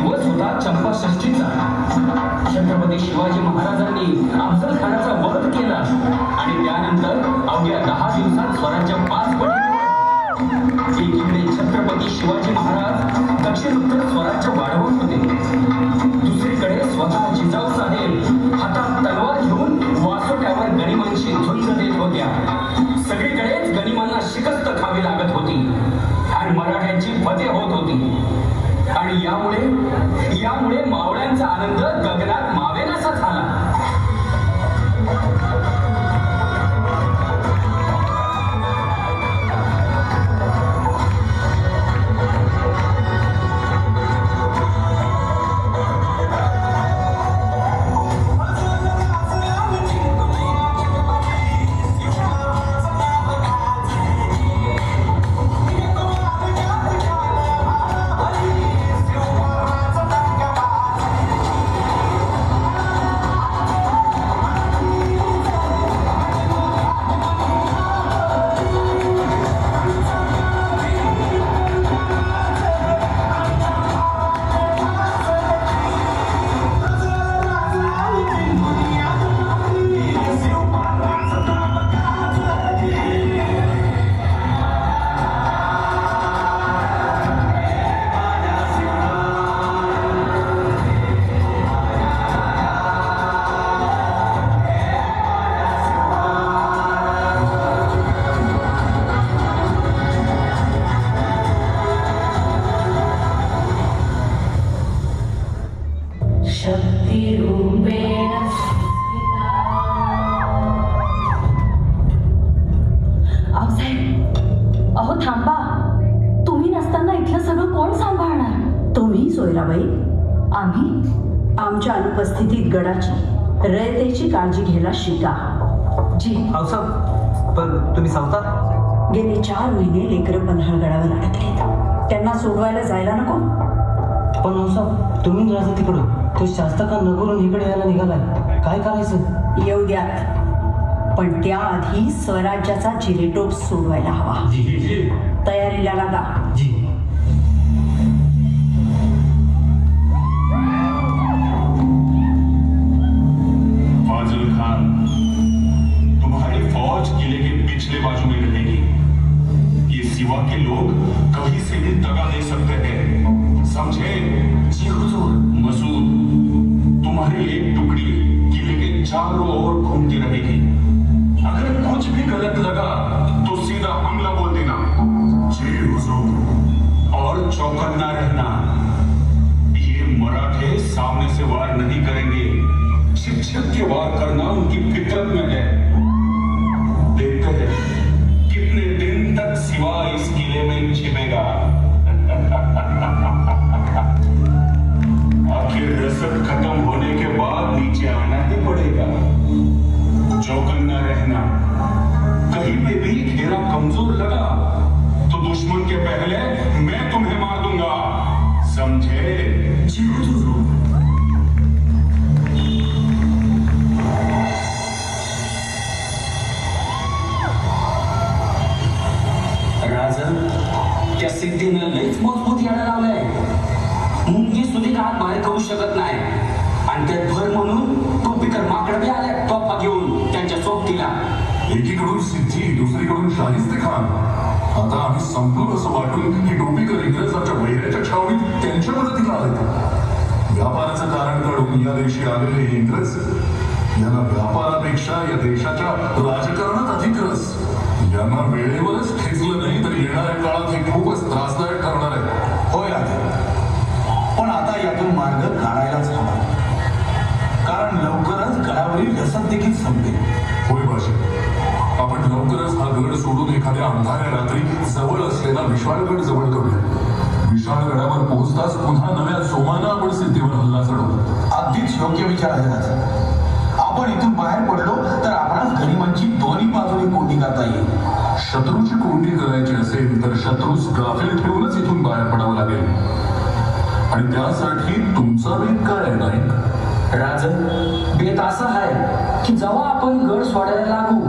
दिवस होता चंपाषष्ठीचा. छत्रपती शिवाजी महाराजांनी अफजल खानाचा वध केला आणि त्यानंतर अवघ्या 10 दिवसात स्वराज्य 5 पट. एकीकडे छत्रपती शिवाजी महाराज दक्षिणोत्तर स्वराज्य वाढवत होते, दुसरीकडे स्वतः जिजाऊ साहेब हातात तलवार घेऊन वासोट्यावर गनिमांची झुंज देत होत्या. सगळीकडेच गनिमांना शिकस्त खावी लागत होती आणि मराठ्यांची फते होत होती. आणि यामुळे मावळ्यांचा आनंद गगनात मावेनासा झाला. अहो थांबा, तुम्ही नसताना इथलं सगळं कोण सांभाळणार? तुम्ही सोयराबाई, आम्ही? आमच्या अनुपस्थितीत गडाची रयतेची काळजी घ्यायला शिका. जी. साहेब, पण तुम्ही सावता? गेले 4 महिने लेकरं पन्हाळगडावर अडकलेत. त्यांना सोडवायला जायला नको? पण साहेब, तुम्ही राजा तिकडं, तो शास्त्रका नगरून इकडे यायला निघालाय, काय करायचं? येऊ द्यात, पण त्याआधी स्वराज्याचा चिरेटोप सोडवायला हवा. तयारीला लागा. जी. फाजिल खान, तुम्हारी फौज किले के पिछले बाजू में रहेगी. ये सिवा के लोग कभी से भी दगा दे सकते हैं, समझे? जी हुजूर. मसूद, तुम्हारी एक टुकड़ी किले के चारों ओर घूमती रहेगी. अगर कुछ भी गलत लगा तो सीधा हमला बोल देना. जी हुजूर. और चौकन्ना रहना. ये मराठे सामने से वार नहीं करेंगे, छिप के वार करना उनकी फितरत में है. देखते हैं कितने दिन तक सिवा इस किले में छिपेगा. आखिर रसद खत्म होने के बाद नीचे आना ही पड़ेगा. चौकन्ना रहना. कहीं पे भी घेरा कमजोर लगा तो दुश्मन के पहले मैं तुम्हें मार दूंगा, समझे? जी हुजूर. राजन, त्या सिद्धीनं लईच मजबूत यायला लावलंय. मुंगी सुधी काळात बाहेर करू शकत नाही आणि त्यात भर म्हणून टोपीकर माकड बी आल्या तोफा घेऊन त्यांच्या सोबतीला. एकीकडून सिद्धी, दुसरीकडून शाहिस्ते खान. आता आम्ही संपलो असं वाटून ही टोपीकर इंग्रजांच्या वैऱ्याच्या छावणीत त्यांच्या मदतीला आले. व्यापाराचं कारण काढून या देशी आलेले इंग्रज यांना व्यापारापेक्षा या देशाच्या राजकारणात अधिक रस. यांना वेळेवरच ठेचलं नाही तर येणाऱ्या काळात हे खूपच त्रासदायक ठरणार आहे. होय राजा, पण आता यातून मार्ग काढायलाच हवा, कारण लवकरच गडावरील रसद देखील संपेल. होय बाजी, आपण लवकरच हा गड सोडून एखाद्या अंधाऱ्या रात्री जवळ असलेला विशाळगड जवळ करूया. विशाळगडावर पोहोचताच पुन्हा नव्या जोमानं आपण सिद्धीवर हल्ला चढवू. अगदीच योग्य विचार आहे राजा. आपण इथून बाहेर पडलो तर आपणास गनिमांची दोन्ही बाजूने कोंडी करता येईल. शत्रूची कोंडी करायची असेल तर शत्रूस गाफील ठेवूनच इथून बाहेर पडावं लागेल. आणि त्यासाठी तुमचा वेग काय आहे नाईक? राजन, बेत असा आहे की जेव्हा आपण गड सोडायला लागू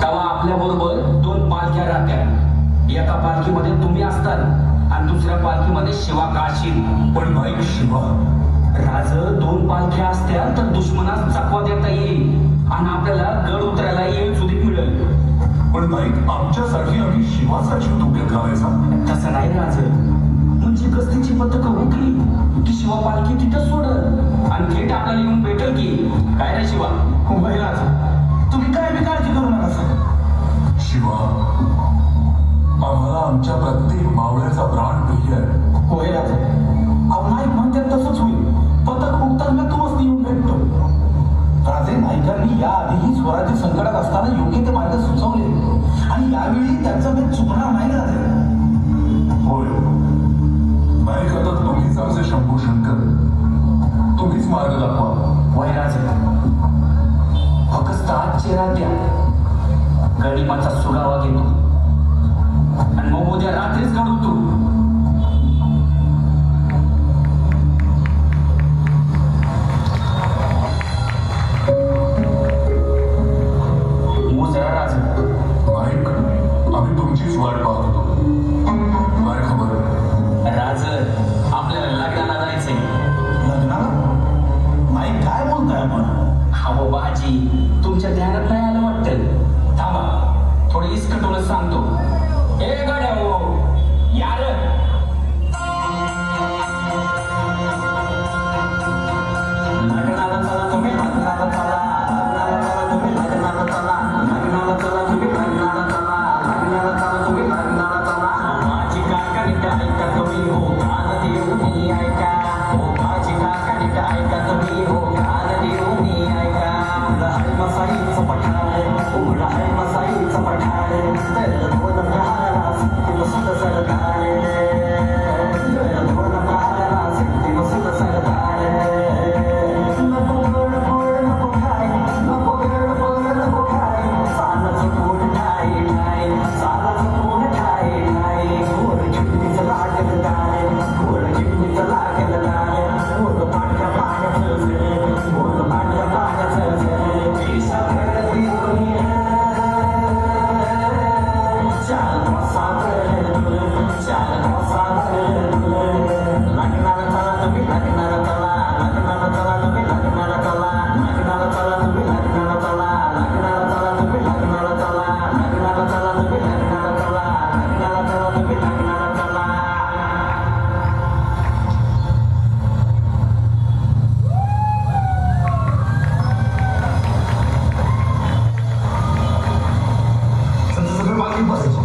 तेव्हा आपल्या बरोबर 2 पालख्या राहत्या. एका पालखीमध्ये तुम्ही असताल आणि आणि दुसऱ्या पालखीमध्ये शिवा काशील. पण नाईक शिवा, राज 2 पालख्या असत्या तर दुश्मनास चकवा देता येईल आणि आपल्याला गड उतरायला येईल सुधीक मिळेल. पण नाईक आमच्यासाठी आम्ही शिवाचा जीव धोक्यात घालायचा? तसं नाही राज, म्हणजे गस्तीची पथकं उठली की शिवा पालखी तिथं सोडल आणि थेट आपल्याला येऊन भेटेल की काय रे शिवा? होय राजा, तुम्ही काय बी काळजी करू नका सर. शिवा, आम्हाला आमच्या प्रत्येक मावळ्याचा प्राण प्रिय आहे. होय राजा, अहो नाईक म्हणतात तसंच होईल. पथक उठताना तुम्हाला येऊन भेटतो. राजे नाईकांनी याआधीही स्वराज्य संकटात असताना योग्य ते मार्ग सुचवले आणि यावेळी त्यांचा भेद चुकणार नाही राजे. होय नाईक, आता तुम्हीच आमचे शंभू शंकर, तुम्हीच मार्ग दाखवा. वय राज, फक्त आजची रात्या गणिमाचा सुगावा घेतो आणि मग उद्या रात्रीच गड उतरू. नाईक, आम्ही तुमचीच वाट पाहत होतो. काय खबर? राज, आपल्याला लग्नाला जायचंय. लग्नाला? नाईक काय बोलताय आपण? हो बाजी, तुमच्या ध्यानात नाही आलं वाटतं. थांबा, थोडी इसकटोलं सांगतो. ए गाड्या हो यार, लग्नाला चला तुम्ही, लग्नाला चला, लग्नाला चला तुम्ही, लग्नाला चला, लग्नाला चला तुम्ही, लग्नाला चला, लग्नाला चला तुम्ही, लग्नाला चला. माझी काका नीट ऐका तुम्ही, हो कान देऊन ऐका. हो माझी काका नीट ऐका तुम्ही, हो कान देऊन ऐका. उघडा आहे मसाईचं पठार, उघडा आहे मसाईचं पठार. तर दोन प्रहाराला सिद्धी मसूद सरदार, तर दोन प्रहाराला सिद्धी मसूद सरदार. नको गड गोड नको खाय, नको गड गोड नको खाय. सालाचं पोट ठाय ठाय, सालाचं पोट ठाय ठाय. गोड चिमणीचं लागल दार, गोड चिमणीचं लागल दार. गोड पांढऱ्या पाण्याचं झळ, गोड पांढऱ्या पाण्याचं झळ. केसाकडं देऊन ये, चाल बसाकडं तुलं, चाल बसाकडं तुलं. लग्नाला चला तुम्ही, लग्नाला चला, लग्नाला चला तुम्ही, लग्नाला चला, लग्नाला चला तुम्ही, लग्नाला चला, लग्नाला चला तुम्ही, लग्नाला चला, लग्नाला चला तुम्ही, लग्नाला चला, लग्नाला चला तुम्ही, लग्नाला चला. सगळे मागे बसायचे.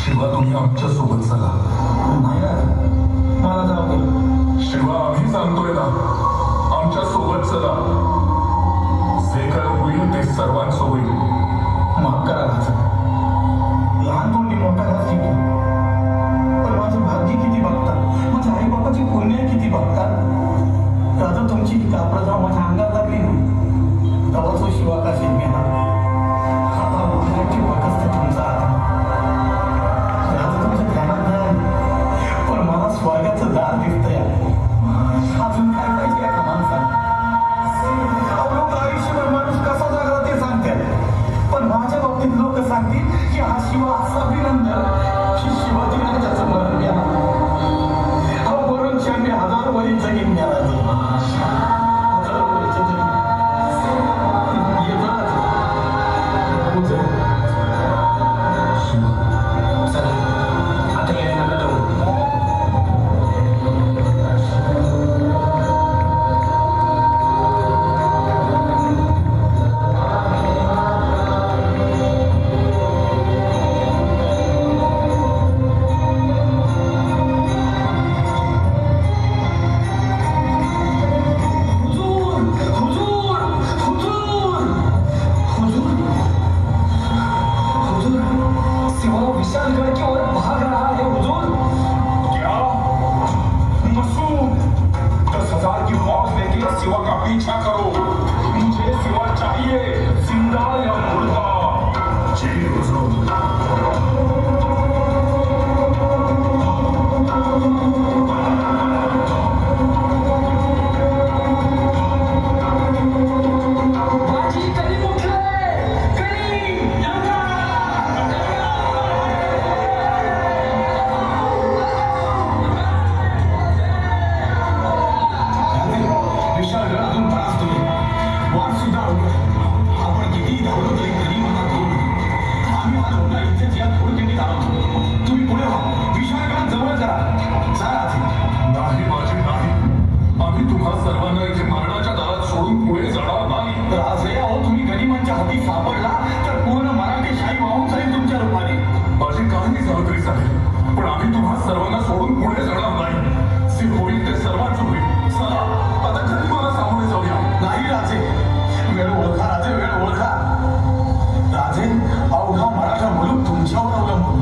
शिवा, तुम्ही आमच्या सोबत चला. नाही राजा, मला जाऊ दे. शिवा, आम्ही सांगतोय ना, आमच्या सोबत चला. जे काय होईल ते सर्वांचं होईल. माफ करा राजा, लहान तोंडी मोठा घास घेतो. पण माझं भाग्य किती बघतात, माझ्या आई बापाची पुण्य किती बघतात. राजा, तुमची कापड जाऊ माझ्या अंगात लागली ना, तेव्हा तो शिवा काशीत मिळाला. आता माझ्याची वखस्त तुमचा आता. राजा, तुमच्या ध्यानात नाही, पण मला स्वर्गाचं दार दिसतंय. अजून काय पाहिजे एका माणसाला? लोक आयुष्यभर माणूस कसा जगला ते सांगतात, पण माझ्या बाबतीत लोक सांगतील की हा शिवा असा अभिनंदन की शिवाजी राजाचं मरण गेला. अहो, वरून 100,000 वरी जगीन गेला. 1000 वरीचं जगीन. येतो राजा. उजळ. चला आता येणे नका जाऊ. पुढे जाणार नाही. राजे अहो तुम्ही गनिमांच्या हाती सापडला तर पूर्ण मराठीशाही वाहून जाईल तुमच्या रूपाने. माझी काही झालं तरी चालेल, पण आम्ही तुम्हा सर्वांना सोडून पुढे जाणार नाही. जे होईल ते सर्वांचं होईल. चला आता कधी मला सामोरे जाऊया. नाही राजे, वेळ ओळखा राजे, वेळ ओळखा. राजे अवघा मराठा मुलूक तुमच्यावर अवलंबून.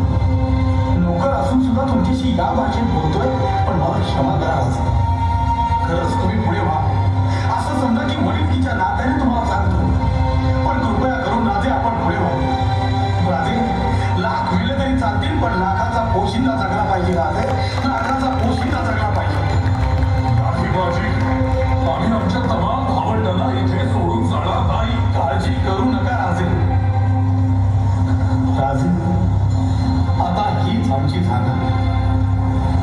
नोकर असून सुद्धा तुमच्याशी या भाषेत बोलतोय, पण मला क्षमा करा राजे. खरंच तुम्ही पुढे व्हा. असं समजा की वडिलकीच्या नात्याने तुम्हाला सांगतो, पण कृपया करून राजे आपण पुढे व्हा. राजे लाख मेले तरी चालतील, पण लाखाचा पोशिंदा जगला पाहिजे राजे. लाखाचा पोशिंदा जगला पाहिजे. नाही बाजी, आम्ही आमच्या तमाम भावंडांना इथे सोडून जाणार नाही. काळजी करू नका राजे. राजे आता हीच आमची जागा.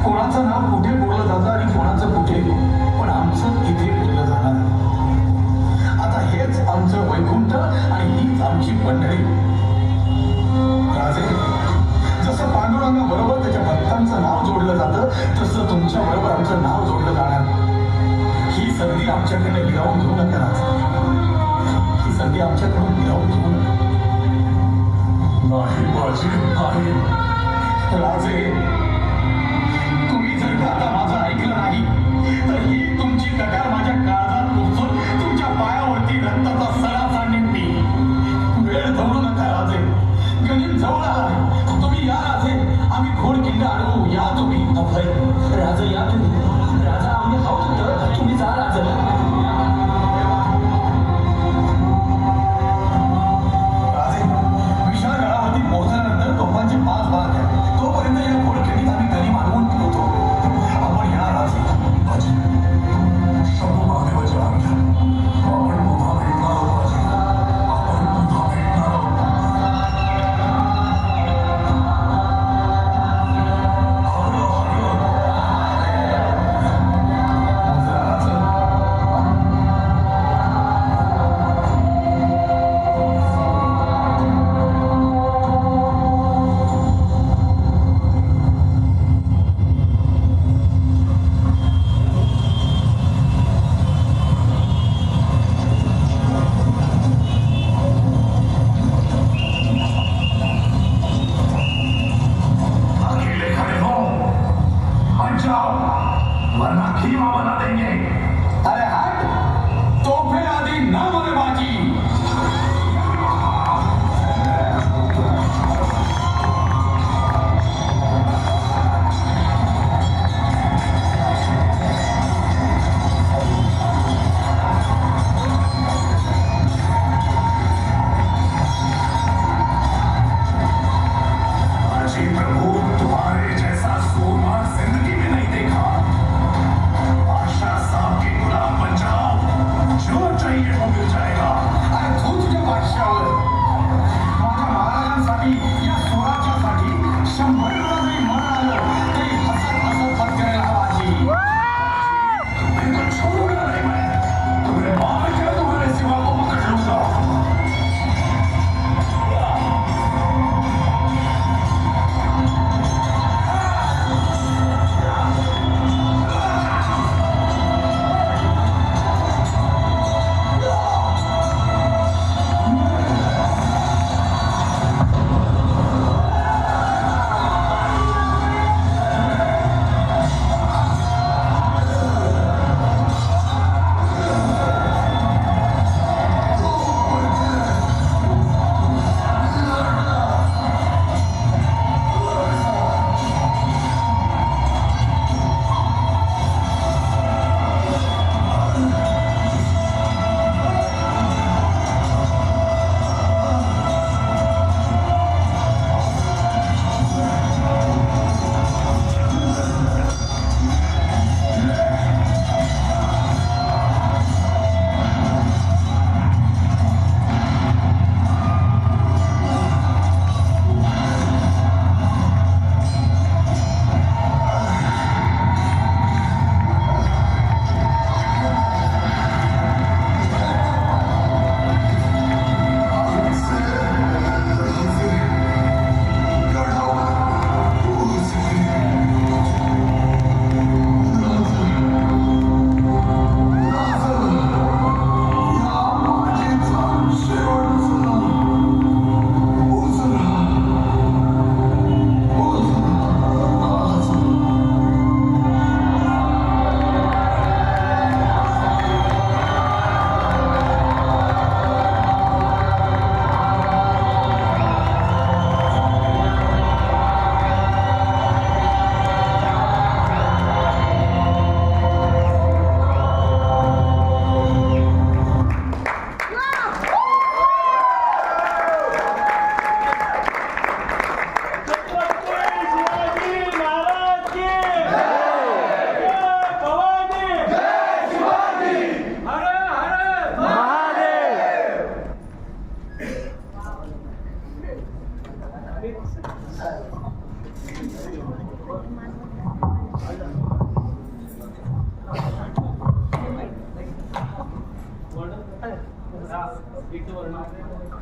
कोणाचं नाव कुठे बोललं जातं आणि कोणाचं कुठे, पण आमचं इथे बोललं जाणार. आता हेच आमचं वैकुंठ आणि हीच आमची पंढरी. राजे जसं पांडुरंगा बरोबर त्याच्या भक्तांचं नाव जोडलं जातं, तसं तुमच्या बरोबर आमचं नाव जोडलं जाणार. ही संधी आमच्याकडे गिरावून घेऊ नका राजे. ही संधी आमच्याकडून गिरावून घेऊ नका. नाही बाजी, नाही. राजे तुम्ही जर का आता माझं ऐकलं नाही तर ही तुमची कटार माझ्या काळजात पोचून तुमच्या पायावरती रक्ताचा सडा सांडेन मी. वेळ जवळू नका राजे. गणित जवळ आलाय. तुम्ही या राजे. आम्ही घोड किल्ला अडवू. या तुम्ही. अभय राजे या तुम्ही. राजा आम्ही आहोत, तुम्ही जा राजा. राजे विशाळ गडावरती पोहोचल्यानंतर तोफांचे 5 भाग घ्या. तोपर्यंत या घोडखिंडीत आम्ही गनिम मानवून ठेवतो. आपण या राजे. बाजी,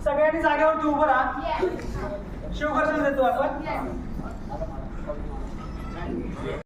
सगळ्यांनी जागेवरती उभं राहा. शिवकर्तन देतो आपण.